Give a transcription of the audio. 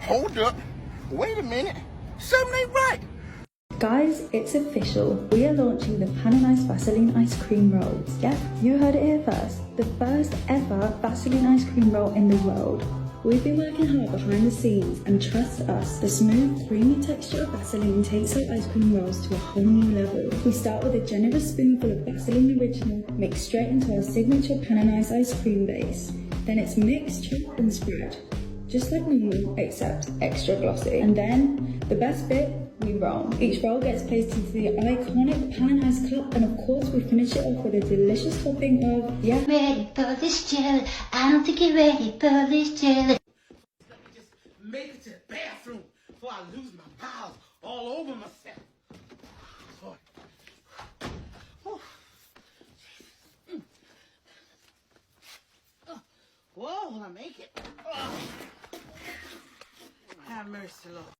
Hold up. Wait a minute. Something ain't right. Guys, it's official. We are launching the Pan and Ice Vaseline Ice Cream Rolls. Yep, you heard it here first. The first ever Vaseline Ice Cream Roll in the world. We've been working hard behind the scenes, and trust us, the smooth, creamy texture of Vaseline takes our ice cream rolls to a whole new level. We start with a generous spoonful of Vaseline Original, mixed straight into our signature Pan and Ice ice cream base. Then it's mixed, chopped and spread. Just like normal, except extra glossy. And then, the best bit, we roll. Each roll gets placed into the iconic Pan and Ice cup, and of course we finish it off with a delicious topping of, yeah. Ready for this jelly? I don't think you're ready for this jelly. Let me just make it to the bathroom before I lose my bowels all over myself. Lord. Whew. Whoa, I make it. Have mercy, Lord.